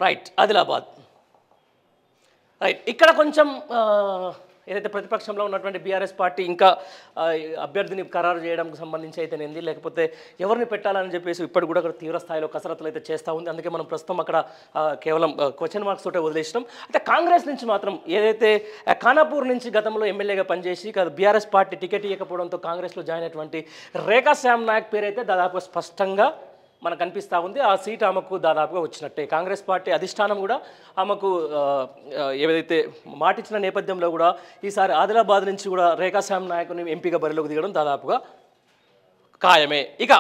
Right Adilabad right ఇక్కడ కొంచెం ఏదైతే ప్రతిపక్షంలో ఉన్నటువంటి బీఆర్ఎస్ పార్టీ ఇంకా అభ్యర్థిని ఖరారు చేయడానికి సంబంధించి అయితేనేంది లేకపోతే ఎవరిని పెట్టాలని చెప్పేసి ఇప్పటికి కూడా అక్కడ తీవ్ర స్థాయిలో కసరత్తులు అయితే చేస్తూ ఉంది. అందుకే మనం ప్రస్తుతం అక్కడ కేవలం క్వశ్చన్ మార్క్స్ తోటే వదిలేసినాం. అయితే కాంగ్రెస్ నుంచి మాత్రం ఏదైతే ఖానాపూర్ నుంచి గతంలో ఎమ్మెల్యేగా పనిచేసి బీఆర్ఎస్ పార్టీ టికెట్ ఇవ్వకపోవడంతో కాంగ్రెస్లో జాయిన్ అయినటువంటి రేఖా శ్యామ్ నాయక్ పేరు అయితే దాదాపు స్పష్టంగా మనకు కనిపిస్తూ ఉంది. ఆ సీట్ ఆమెకు దాదాపుగా వచ్చినట్టే. కాంగ్రెస్ పార్టీ అధిష్టానం కూడా ఆమెకు ఏదైతే మాటిచ్చిన నేపథ్యంలో కూడా ఈసారి ఆదిలాబాద్ నుంచి కూడా రేఖా శ్యామ్ నాయకుని ఎంపీగా బరిలోకి దిగడం దాదాపుగా ఖాయమే. ఇక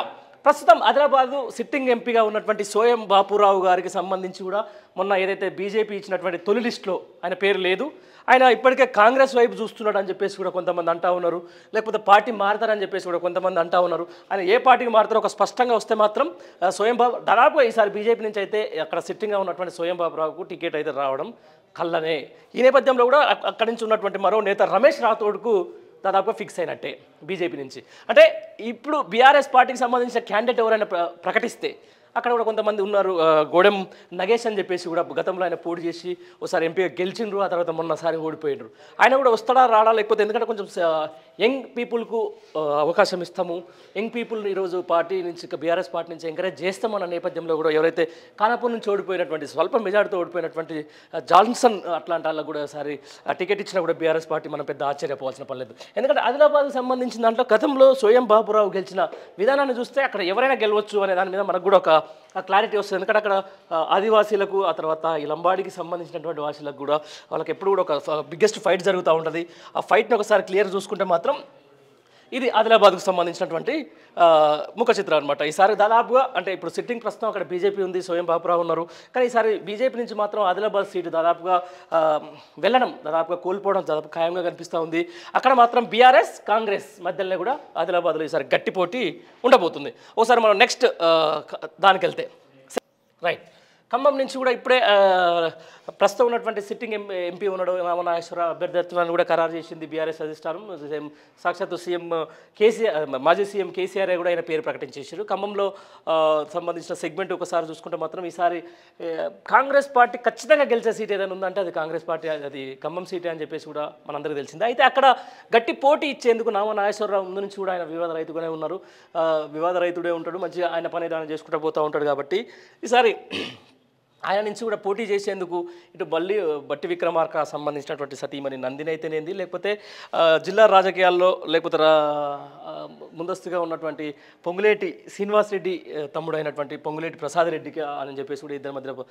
ప్రస్తుతం ఆదిలాబాదు సిట్టింగ్ ఎంపీగా ఉన్నటువంటి సోయం బాపురావు గారికి సంబంధించి కూడా మొన్న ఏదైతే బీజేపీ ఇచ్చినటువంటి తొలి లిస్టులో ఆయన పేరు లేదు. ఆయన ఇప్పటికే కాంగ్రెస్ వైపు చూస్తున్నాడు అని చెప్పేసి కూడా కొంతమంది అంటూ ఉన్నారు. లేకపోతే పార్టీ మారుతారని చెప్పేసి కూడా కొంతమంది అంటూ ఉన్నారు. ఆయన ఏ పార్టీకి మారుతారో ఒక స్పష్టంగా వస్తే మాత్రం సోయం బాబు దాదాపుగా ఈసారి బీజేపీ నుంచి అయితే అక్కడ సిట్టింగ్గా ఉన్నటువంటి సోయం బాపురావుకు టికెట్ అయితే రావడం కళ్ళనే. ఈ నేపథ్యంలో కూడా అక్కడి నుంచి ఉన్నటువంటి మరో నేత రమేష్ రాథోడ్కు దాదాపుగా ఫిక్స్ అయినట్టే బీజేపీ నుంచి. అంటే ఇప్పుడు బీఆర్ఎస్ పార్టీకి సంబంధించిన క్యాండిడేట్ ఎవరైనా ప్రకటిస్తే అక్కడ కూడా కొంతమంది ఉన్నారు. గోడెం నగేష్ అని చెప్పేసి కూడా గతంలో ఆయన పోటీ చేసి ఒకసారి ఎంపీగా గెలిచిండ్రు, ఆ తర్వాత మొన్నసారి ఓడిపోయిండ్రు. ఆయన కూడా వస్తాడా రాడా లేకపోతే ఎందుకంటే కొంచెం యంగ్ పీపుల్కు అవకాశం ఇస్తాము, యంగ్ పీపుల్ని ఈరోజు పార్టీ నుంచి బీఆర్ఎస్ పార్టీ నుంచి ఎంకరేజ్ చేస్తామన్న నేపథ్యంలో కూడా ఎవరైతే ఖానాపూర్ నుంచి ఓడిపోయినటువంటి స్వల్ప మెజార్టీతో ఓడిపోయినటువంటి జాన్సన్ అట్లాంటి వాళ్ళకు కూడా ఒకసారి టికెట్ ఇచ్చినా కూడా బీఆర్ఎస్ పార్టీ మనం పెద్ద ఆశ్చర్యపోవాల్సిన పని లేదు. ఎందుకంటే ఆదిలాబాద్కు సంబంధించిన దాంట్లో గతంలో సోయం బాపురావు గెలిచిన విధానాన్ని చూస్తే అక్కడ ఎవరైనా గెలవచ్చు అనే దాని మీద మనకు కూడా ఒక క్లారిటీ వస్తుంది. ఎందుకంటే అక్కడ ఆదివాసీలకు ఆ తర్వాత ఈ లంబాడికి సంబంధించినటువంటి వాసీలకు కూడా వాళ్ళకి ఎప్పుడు కూడా ఒక బిగ్గెస్ట్ ఫైట్ జరుగుతూ ఉంటుంది. ఆ ఫైట్ని ఒకసారి క్లియర్ చూసుకుంటే మాత్రం ఇది ఆదిలాబాద్కు సంబంధించినటువంటి ముఖ చిత్రం అనమాట. ఈసారి దాదాపుగా అంటే ఇప్పుడు సిట్టింగ్ ప్రస్తుతం అక్కడ బీజేపీ ఉంది, సోయం బాపురావు ఉన్నారు. కానీ ఈసారి బీజేపీ నుంచి మాత్రం ఆదిలాబాద్ సీటు దాదాపుగా వెళ్ళడం దాదాపుగా కోల్పోవడం దాదాపు ఖాయంగా కనిపిస్తూ ఉంది. అక్కడ మాత్రం బీఆర్ఎస్ కాంగ్రెస్ మధ్యలో కూడా ఆదిలాబాద్లో ఈసారి గట్టి పోటీ ఉండబోతుంది. ఒకసారి మనం నెక్స్ట్ దానికి వెళ్తే రైట్ ఖమ్మం నుంచి కూడా ఇప్పుడే ప్రస్తుతం ఉన్నటువంటి సిట్టింగ్ ఎంపీ ఉన్నాడు నామనాగేశ్వర అభ్యర్థిత్వాన్ని కూడా ఖరారు చేసింది బీఆర్ఎస్ అధిష్టానం. సాక్షాత్తు సీఎం కేసీఆర్ మాజీ సీఎం కేసీఆర్ కూడా ఆయన పేరు ప్రకటించేశారు. ఖమ్మంలో సంబంధించిన సెగ్మెంట్ ఒకసారి చూసుకుంటే మాత్రం ఈసారి కాంగ్రెస్ పార్టీ ఖచ్చితంగా గెలిచే సీట్ ఏదైనా ఉందంటే అది కాంగ్రెస్ పార్టీ, అది ఖమ్మం సీటే అని చెప్పేసి కూడా మనందరికీ తెలిసింది. అయితే అక్కడ గట్టి పోటీ ఇచ్చేందుకు నామనాగేశ్వరరావు ముందు నుంచి కూడా ఆయన వివాద రైతుగానే ఉన్నారు, వివాద రైతుడే ఉంటాడు, మంచిగా ఆయన పని దాన్ని చేసుకుంటూ పోతూ ఉంటాడు. కాబట్టి ఈసారి ఆయన నుంచి కూడా పోటీ చేసేందుకు ఇటు బట్టి విక్రమార్క సంబంధించినటువంటి సతీమణి నందిని అయితేనేంది, లేకపోతే జిల్లా రాజకీయాల్లో లేకపోతే ముందస్తుగా ఉన్నటువంటి పొంగులేటి శ్రీనివాసరెడ్డి తమ్ముడైనటువంటి పొంగులేటి ప్రసాద్ రెడ్డికి అని చెప్పేసి కూడా ఇద్దరి మధ్య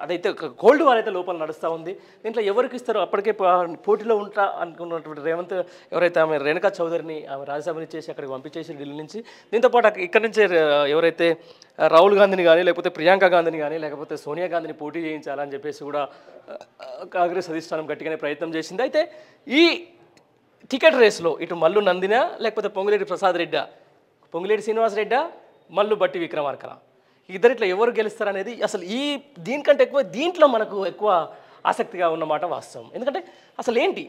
అదైతే కోల్డ్ వార్ అయితే లోపల నడుస్తూ ఉంది. దీంట్లో ఎవరికి ఇస్తారో అప్పటికే పోటీలో ఉంటా అనుకున్నటువంటి రేవంత్ ఎవరైతే ఆమె రేణుకా చౌదరిని ఆమె రాజ్యసభని చేసి అక్కడికి పంపించేసి ఢిల్లీ నుంచి, దీంతోపాటు ఇక్కడి నుంచే ఎవరైతే రాహుల్ గాంధీని కానీ లేకపోతే ప్రియాంక గాంధీని కానీ లేకపోతే సోనియా గాంధీని పోటీ చేయించాలని చెప్పేసి కూడా కాంగ్రెస్ అధిష్టానం గట్టిగానే ప్రయత్నం చేసింది. అయితే ఈ టికెట్ రేస్లో ఇటు మల్లు నందినా లేకపోతే పొంగులేటి ప్రసాద్ రెడ్డా, పొంగులేటి శ్రీనివాసరెడ్డా, మల్లు బట్టి విక్రమార్క, ఇద్దరిట్లో ఎవరు గెలుస్తారనేది అసలు దీనికంటే ఎక్కువ దీంట్లో మనకు ఎక్కువ ఆసక్తిగా ఉన్నమాట వాస్తవం. ఎందుకంటే అసలు ఏంటి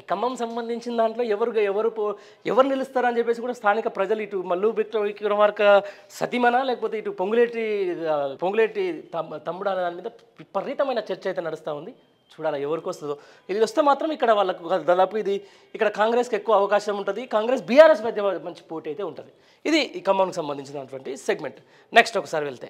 ఖమ్మం సంబంధించిన దాంట్లో ఎవరు నిలుస్తారని చెప్పేసి కూడా స్థానిక ప్రజలు ఇటు మల్లు విక్రమార్క సతీమనా లేకపోతే ఇటు పొంగులేటి తమ్ముడు అనే దాని మీద విపరీతమైన చర్చ అయితే నడుస్తూ ఉంది. చూడాలి ఎవరికి వస్తుందో. ఇది వస్తే మాత్రం ఇక్కడ వాళ్ళకు దాదాపు ఇది ఇక్కడ కాంగ్రెస్కి ఎక్కువ అవకాశం ఉంటుంది. కాంగ్రెస్ బీఆర్ఎస్ మధ్య మంచి పోటీ అయితే ఉంటుంది. ఇది ఈ ఖమ్మంకి సంబంధించినటువంటి సెగ్మెంట్. నెక్స్ట్ ఒకసారి వెళ్తే